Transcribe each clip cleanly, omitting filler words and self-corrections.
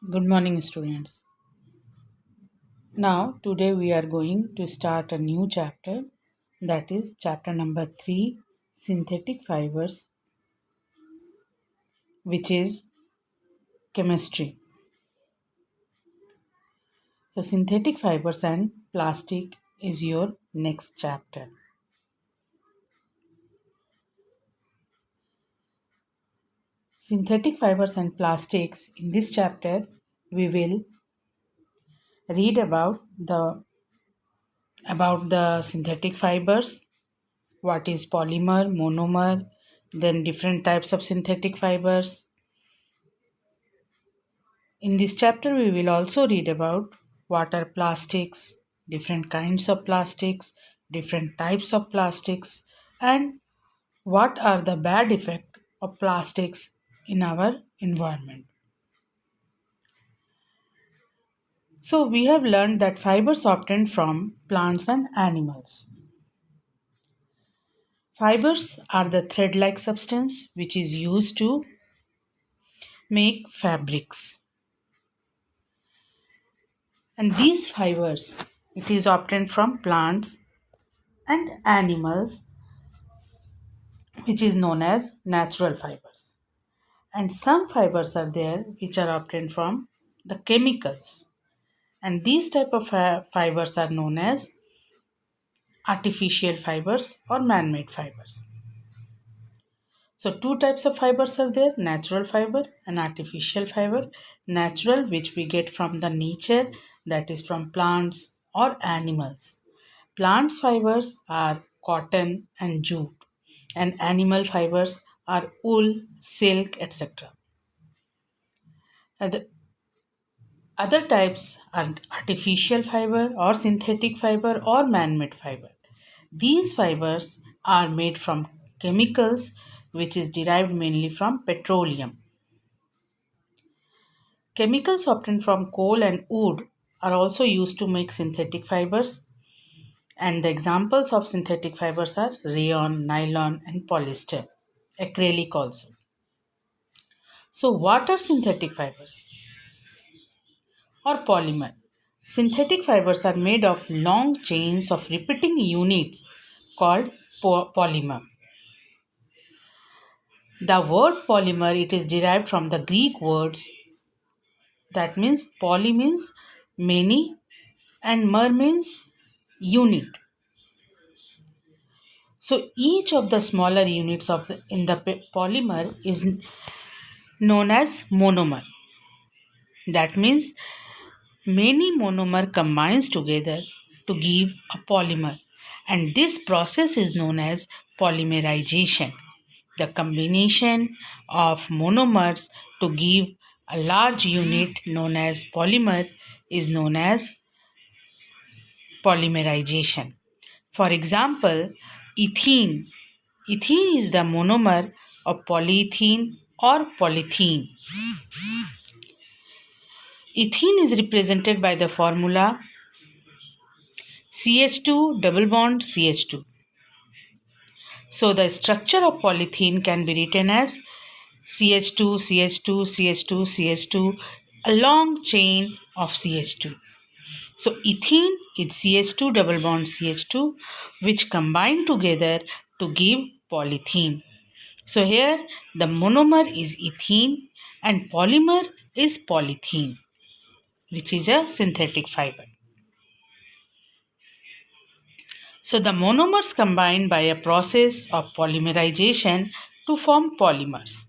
Good morning, students. Now, today we are going to start a new chapter, that is chapter number 3, Synthetic Fibers, which is chemistry. So, synthetic fibers and plastic is your next chapter. Synthetic fibers and plastics, in this chapter, we will read about the synthetic fibers, what is polymer, monomer, then different types of synthetic fibers. In this chapter, we will also read about what are plastics, different kinds of plastics, different types of plastics, and what are the bad effects of plastics in our environment. So, we have learned that fibers obtained from plants and animals. Fibers are the thread like substance which is used to make fabrics. And these fibers, it is obtained from plants and animals, which is known as natural fibers. And some fibers are there which are obtained from the chemicals. And these type of fibers are known as artificial fibers or man-made fibers. So two types of fibers are there, natural fiber and artificial fiber. Natural, which we get from the nature, that is from plants or animals. Plants fibers are cotton and jute, and animal fibers are wool, silk, etc. The other types are artificial fiber or synthetic fiber or man-made fiber. These fibers are made from chemicals which is derived mainly from petroleum. Chemicals obtained from coal and wood are also used to make synthetic fibers, and the examples of synthetic fibers are rayon, nylon, and polyester, acrylic also. So, what are synthetic fibers or polymer? Synthetic fibers are made of long chains of repeating units called polymer. The word polymer, it is derived from the Greek words, that means poly means many and mer means unit. So each of the smaller units in the polymer is known as monomer. That means many monomer combines together to give a polymer, and this process is known as polymerization. The combination of monomers to give a large unit known as polymer is known as polymerization. For example, ethene. Ethene is the monomer of polyethylene or polythene. Ethene is represented by the formula CH2 double bond CH2. So the structure of polythene can be written as CH2, CH2, CH2, CH2, a long chain of CH2. So ethene is CH2 double bond CH2 which combine together to give polythene. So here the monomer is ethene and polymer is polythene, which is a synthetic fiber. So the monomers combine by a process of polymerization to form polymers.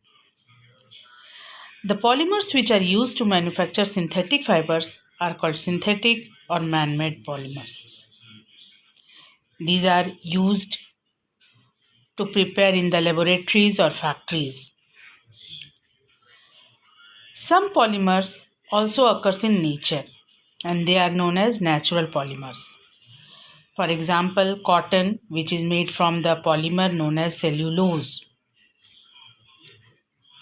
The polymers which are used to manufacture synthetic fibers are called synthetic or man-made polymers. These are used to prepare in the laboratories or factories. Some polymers also occurs in nature and they are known as natural polymers. For example, cotton, which is made from the polymer known as cellulose.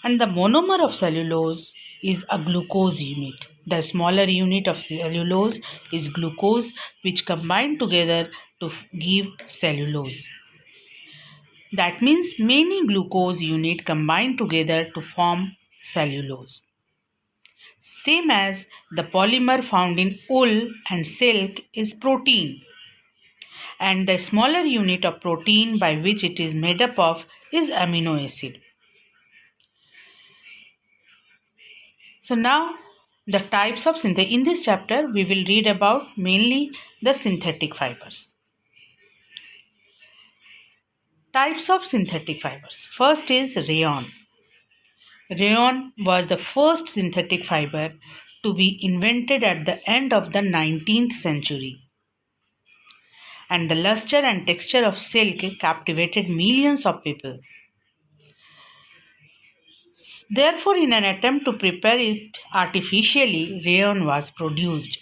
And the monomer of cellulose is a glucose unit. The smaller unit of cellulose is glucose, which combine together to give cellulose. That means many glucose units combine together to form cellulose. Same as the polymer found in wool and silk is protein, and the smaller unit of protein by which it is made up of is amino acid. So now the types of synthetic. In this chapter we will read about mainly the synthetic fibers. Types of synthetic fibers. First is rayon. Rayon was the first synthetic fiber to be invented at the end of the 19th century, and the luster and texture of silk captivated millions of people. Therefore, in an attempt to prepare it artificially, rayon was produced.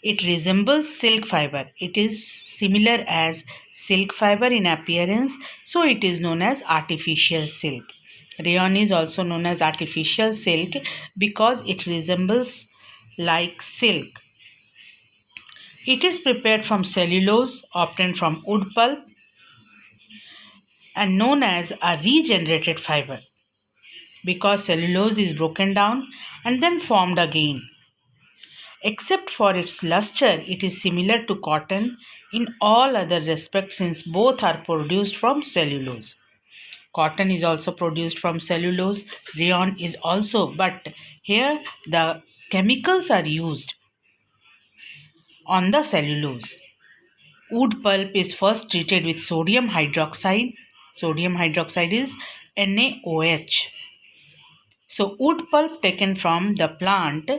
It resembles silk fiber. It is similar as silk fiber in appearance, so it is known as artificial silk. Rayon is also known as artificial silk because it resembles like silk. It is prepared from cellulose obtained from wood pulp and known as a regenerated fiber because cellulose is broken down and then formed again. Except for its luster, it is similar to cotton in all other respects since both are produced from cellulose. Cotton is also produced from cellulose, rayon is also, but here the chemicals are used on the cellulose. Wood pulp is first treated with sodium hydroxide. Sodium hydroxide is NaOH. So, wood pulp taken from the plant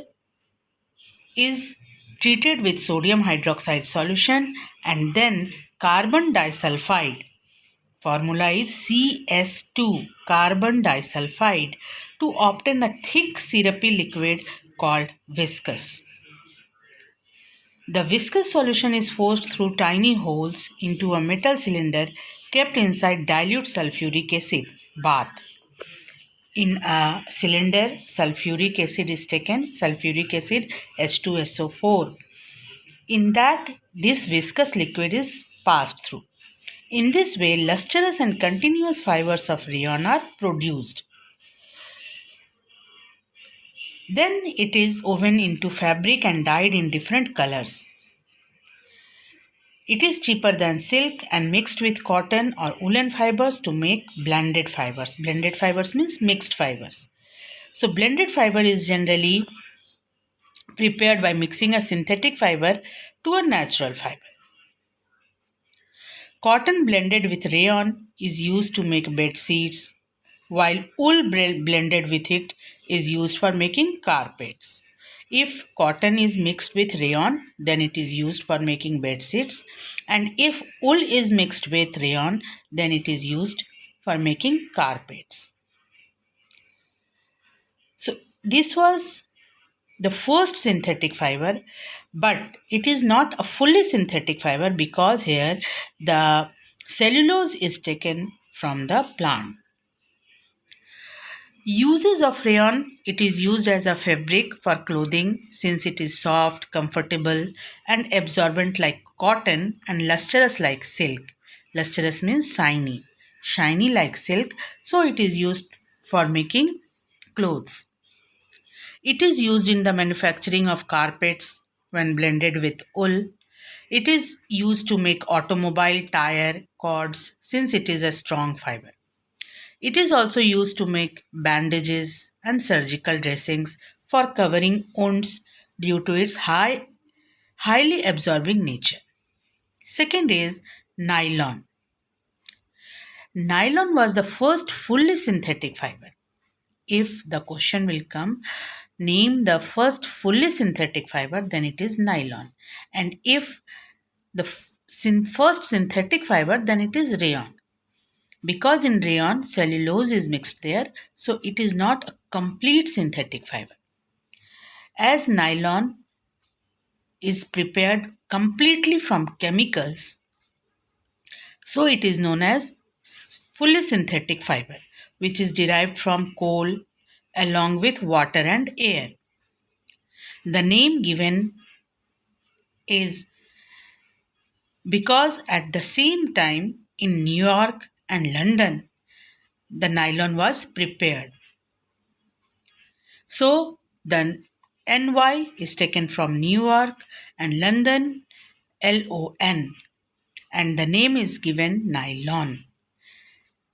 is treated with sodium hydroxide solution and then carbon disulfide. Formula is CS2, carbon disulfide, to obtain a thick syrupy liquid called viscous. The viscous solution is forced through tiny holes into a metal cylinder kept inside dilute sulfuric acid bath. In a cylinder, sulfuric acid is taken, sulfuric acid H2SO4. In that, this viscous liquid is passed through. In this way, lustrous and continuous fibers of rayon are produced. Then it is woven into fabric and dyed in different colors. It is cheaper than silk and mixed with cotton or woolen fibers to make blended fibers. Blended fibers means mixed fibers. So blended fiber is generally prepared by mixing a synthetic fiber to a natural fiber. Cotton blended with rayon is used to make bed sheets, while wool blended with it is used for making carpets. If cotton is mixed with rayon, then it is used for making bed sheets, and if wool is mixed with rayon, then it is used for making carpets. So, this was the first synthetic fiber, but it is not a fully synthetic fiber because here the cellulose is taken from the plant. Uses of rayon: it is used as a fabric for clothing since it is soft, comfortable, and absorbent like cotton and lustrous like silk. Lustrous means shiny, shiny like silk, so it is used for making clothes. It is used in the manufacturing of carpets when blended with wool. It is used to make automobile tire cords since it is a strong fiber. It is also used to make bandages and surgical dressings for covering wounds due to its highly absorbing nature. Second is nylon. Nylon was the first fully synthetic fiber. If the question will come, name the first fully synthetic fiber, then it is nylon. And if the first synthetic fiber, then it is rayon. Because in rayon, cellulose is mixed there, so it is not a complete synthetic fiber. As nylon is prepared completely from chemicals, so it is known as fully synthetic fiber, which is derived from coal along with water and air. The name given is because at the same time in New York and London, the nylon was prepared. So the NY is taken from New York and London, LON, and the name is given nylon.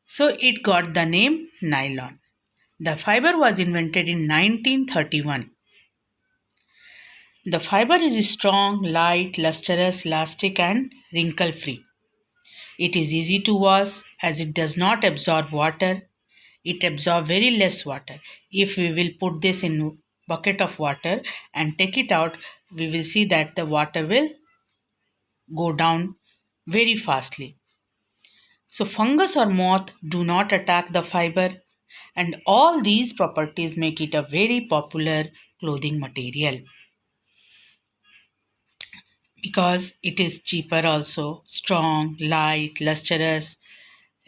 So it got the name nylon. The fiber was invented in 1931. The fiber is strong, light, lustrous, elastic, and wrinkle free. It is easy to wash as it does not absorb water. It absorbs very less water. If we will put this in bucket of water and take it out, we will see that the water will go down very fastly. So fungus or moth do not attack the fiber, and all these properties make it a very popular clothing material because it is cheaper also, strong, light, lustrous,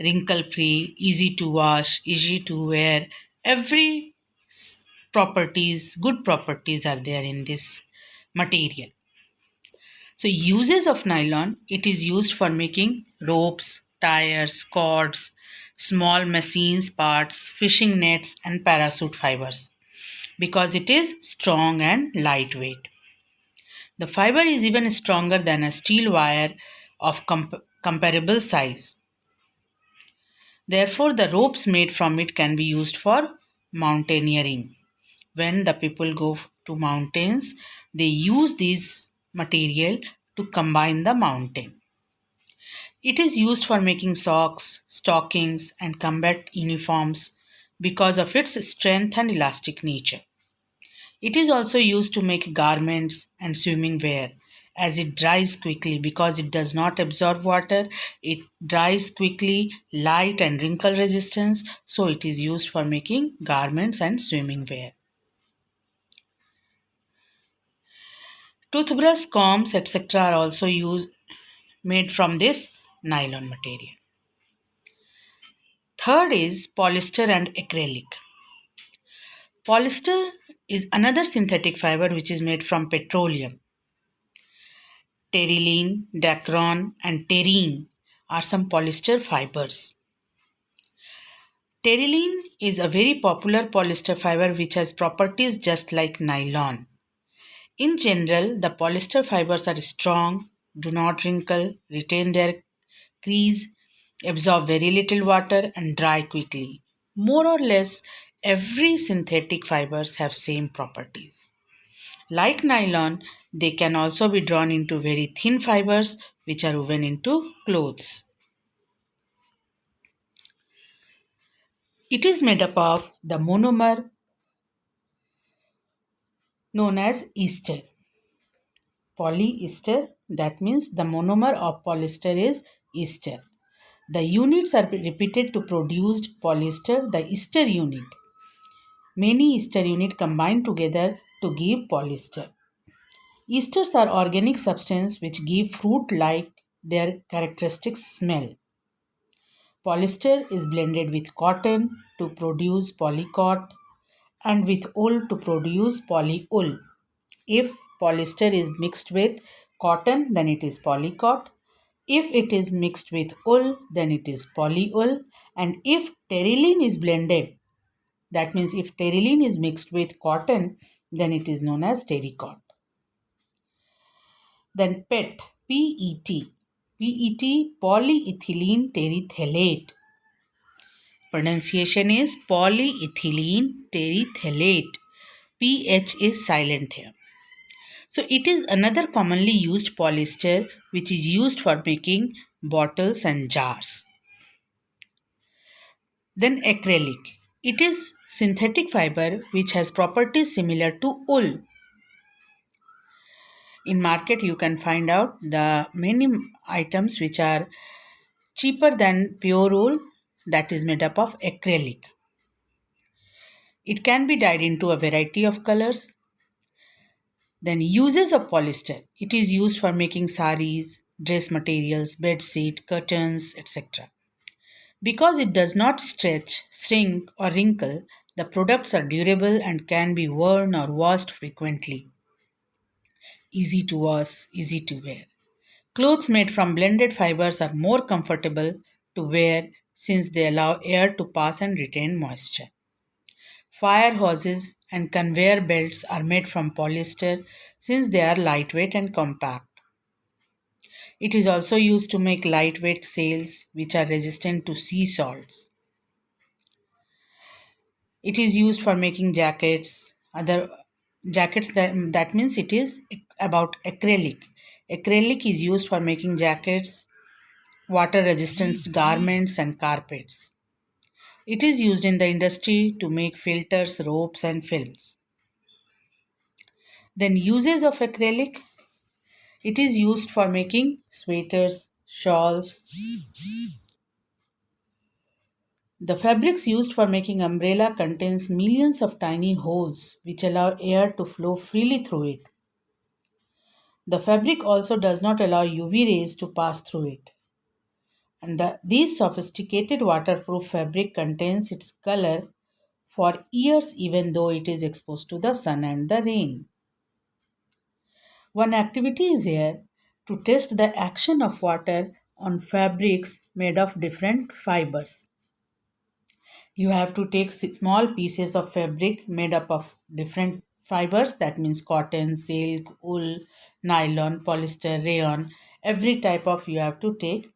wrinkle free, easy to wash, easy to wear. Every good properties are there in this material. So uses of nylon, it is used for making ropes, tires, cords, small machines parts, fishing nets and parachute fibers because it is strong and lightweight. The fiber is even stronger than a steel wire of comparable size. Therefore, the ropes made from it can be used for mountaineering. When the people go to mountains, they use this material to combine the mountain. It is used for making socks, stockings, and combat uniforms because of its strength and elastic nature. It is also used to make garments and swimming wear as it dries quickly because it does not absorb water. It dries quickly, light and wrinkle resistance, so it is used for making garments and swimming wear. Toothbrush, combs, etc. are also used made from this nylon material. Third is polyester and acrylic. Polyester is another synthetic fiber which is made from petroleum. Terylene, Dacron, and terene are some polyester fibers. Terylene is a very popular polyester fiber which has properties just like nylon. In general, the polyester fibers are strong, do not wrinkle, retain their crease, absorb very little water, and dry quickly. More or less, every synthetic fibers have same properties. Like nylon, they can also be drawn into very thin fibers which are woven into clothes. It is made up of the monomer known as ester. Polyester, that means the monomer of polyester is ester. The units are repeated to produce polyester, the ester unit. Many ester units combine together to give polyester. Esters are organic substances which give fruit like their characteristic smell. Polyester is blended with cotton to produce polycot and with wool to produce polywool. If polyester is mixed with cotton, then it is polycot. If it is mixed with wool, then it is polywool. And if terylene is blended, that means if terylene is mixed with cotton, then it is known as terrycot. Then PET, PET, PET, polyethylene terephthalate. Pronunciation is polyethylene terephthalate. PH is silent here. So it is another commonly used polyester which is used for making bottles and jars. Then acrylic. It is synthetic fiber which has properties similar to wool. In market you can find out the many items which are cheaper than pure wool, that is made up of acrylic. It can be dyed into a variety of colors. Then uses of polyester. It is used for making saris, dress materials, bed sheet, curtains, etc. Because it does not stretch, shrink or wrinkle, the products are durable and can be worn or washed frequently. Easy to wash, easy to wear. Clothes made from blended fibers are more comfortable to wear since they allow air to pass and retain moisture. Fire hoses and conveyor belts are made from polyester since they are lightweight and compact. It is also used to make lightweight sails which are resistant to sea salts. It is used for making jackets, other jackets that means it is about acrylic. Acrylic is used for making jackets, water resistant garments and carpets. It is used in the industry to make filters, ropes and films. Then uses of acrylic, it is used for making sweaters, shawls. The fabrics used for making umbrella contains millions of tiny holes which allow air to flow freely through it. The fabric also does not allow UV rays to pass through it. And these sophisticated waterproof fabric contains its color for years even though it is exposed to the sun and the rain. One activity is here to test the action of water on fabrics made of different fibers. You have to take small pieces of fabric made up of different fibers, that means cotton, silk, wool, nylon, polyester, rayon, every type of you have to take,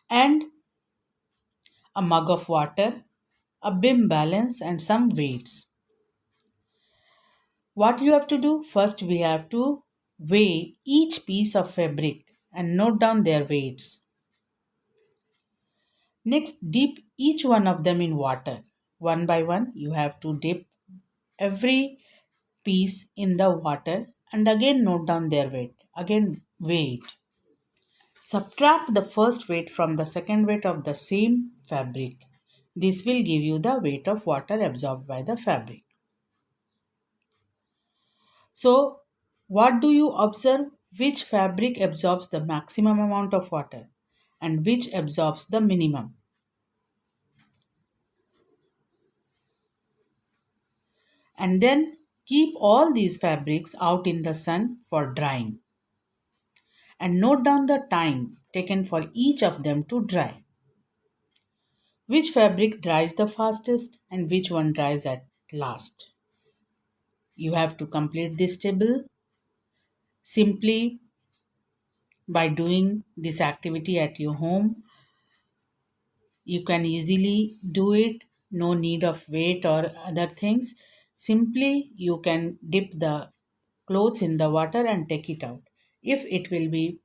and a mug of water, a beam balance, and some weights. What you have to do? First, we have to weigh each piece of fabric and note down their weights. Next, dip each one of them in water. One by one, you have to dip every piece in the water and again note down their weight. Again, weigh it. Subtract the first weight from the second weight of the same fabric. This will give you the weight of water absorbed by the fabric. So, what do you observe? Which fabric absorbs the maximum amount of water and which absorbs the minimum? And then keep all these fabrics out in the sun for drying. And note down the time taken for each of them to dry. Which fabric dries the fastest and which one dries at last? You have to complete this table simply by doing this activity at your home. You can easily do it, no need of weight or other things. Simply you can dip the clothes in the water and take it out. If it will be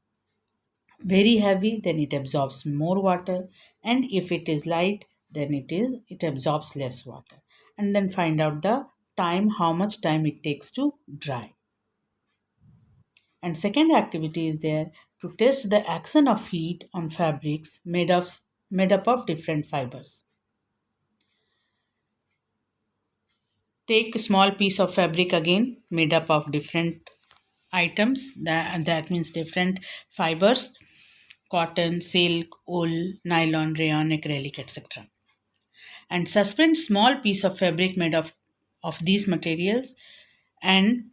very heavy, then it absorbs more water, and if it is light, then it absorbs less water. And then find out the time, how much time it takes to dry. And second activity is there to test the action of heat on fabrics made up of different fibers. Take a small piece of fabric again made up of different items, that means different fibers: cotton, silk, wool, nylon, rayon, acrylic, etc. And suspend small piece of fabric made of these materials and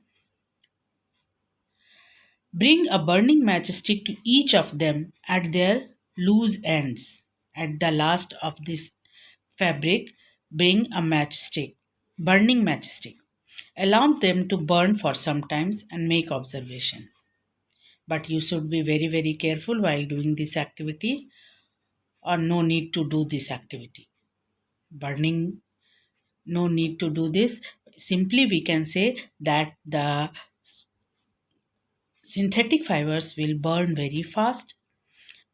bring a burning matchstick to each of them at their loose ends. At the last of this fabric, bring a matchstick, burning matchstick. Allow them to burn for some times and make observation. But you should be very, very careful while doing this activity, or no need to do this activity. Burning, no need to do this. Simply, we can say that the synthetic fibers will burn very fast,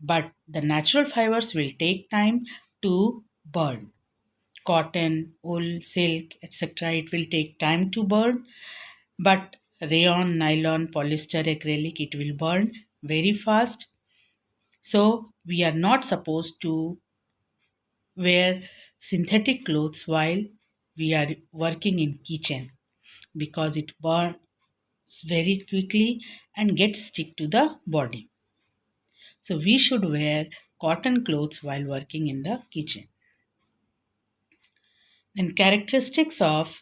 but the natural fibers will take time to burn. Cotton, wool, silk, etc., it will take time to burn, but rayon, nylon, polyester, acrylic, it will burn very fast. So, we are not supposed to wear synthetic clothes while we are working in kitchen because it burns very quickly and gets stick to the body. So we should wear cotton clothes while working in the kitchen. Then characteristics of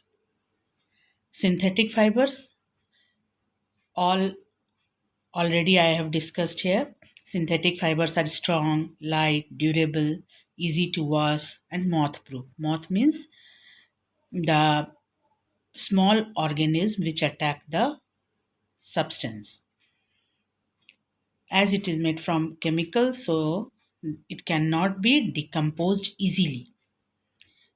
synthetic fibers, all already I have discussed here. Synthetic fibers are strong, light, durable, easy to wash and moth proof. Moth means the small organisms which attack the substance. As it is made from chemicals, so it cannot be decomposed easily.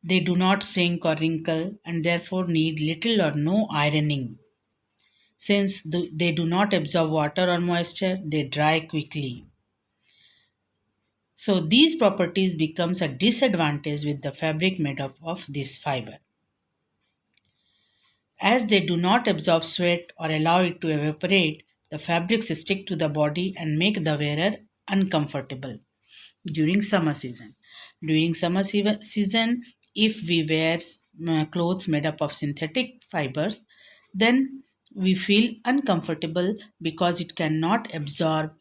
They do not sink or wrinkle and therefore need little or no ironing. Since they do not absorb water or moisture, they dry quickly. So these properties becomes a disadvantage with the fabric made up of this fiber. As they do not absorb sweat or allow it to evaporate, the fabrics stick to the body and make the wearer uncomfortable during summer season. During season, if we wear clothes made up of synthetic fibers, then we feel uncomfortable because it cannot absorb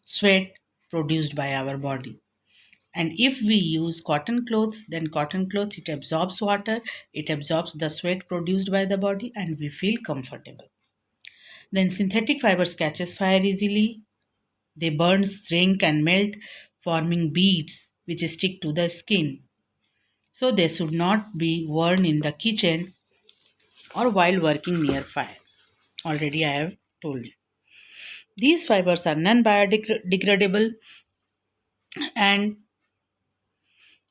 sweat produced by our body. And if we use cotton clothes, then cotton clothes, it absorbs water, it absorbs the sweat produced by the body, and we feel comfortable. Then synthetic fibers catches fire easily. They burn, shrink, and melt, forming beads which stick to the skin. So they should not be worn in the kitchen or while working near fire. Already I have told you. These fibers are non biodegradable and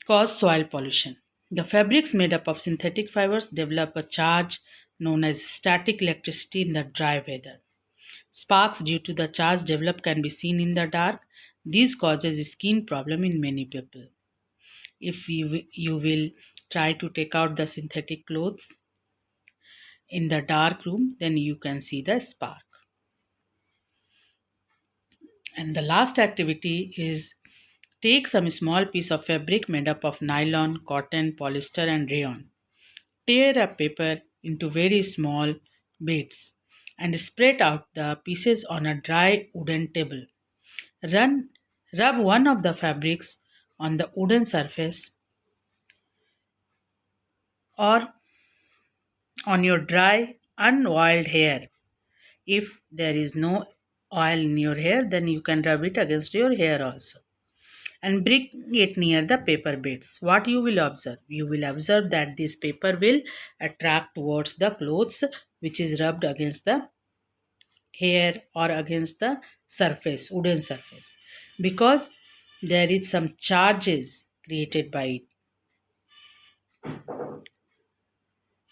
cause soil pollution. The fabrics made up of synthetic fibers develop a charge known as static electricity in the dry weather. Sparks due to the charge developed can be seen in the dark. This causes a skin problem in many people. If you will try to take out the synthetic clothes in the dark room, then you can see the spark. And the last activity is take some small piece of fabric made up of nylon, cotton, polyester, and rayon. Tear a paper into very small bits and spread out the pieces on a dry wooden table. Run, Rub one of the fabrics on the wooden surface or on your dry, unoiled hair. If there is no oil in your hair, then you can rub it against your hair also. And bring it near the paper bits. What you will observe? You will observe that this paper will attract towards the clothes which is rubbed against the hair or against the surface, wooden surface. Because there is some charges created by it.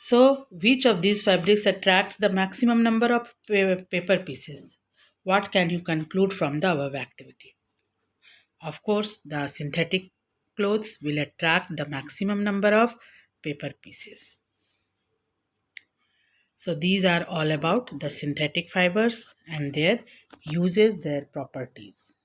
So, which of these fabrics attracts the maximum number of paper pieces? What can you conclude from the above activity? Of course, the synthetic clothes will attract the maximum number of paper pieces. So, these are all about the synthetic fibers and their uses, their properties.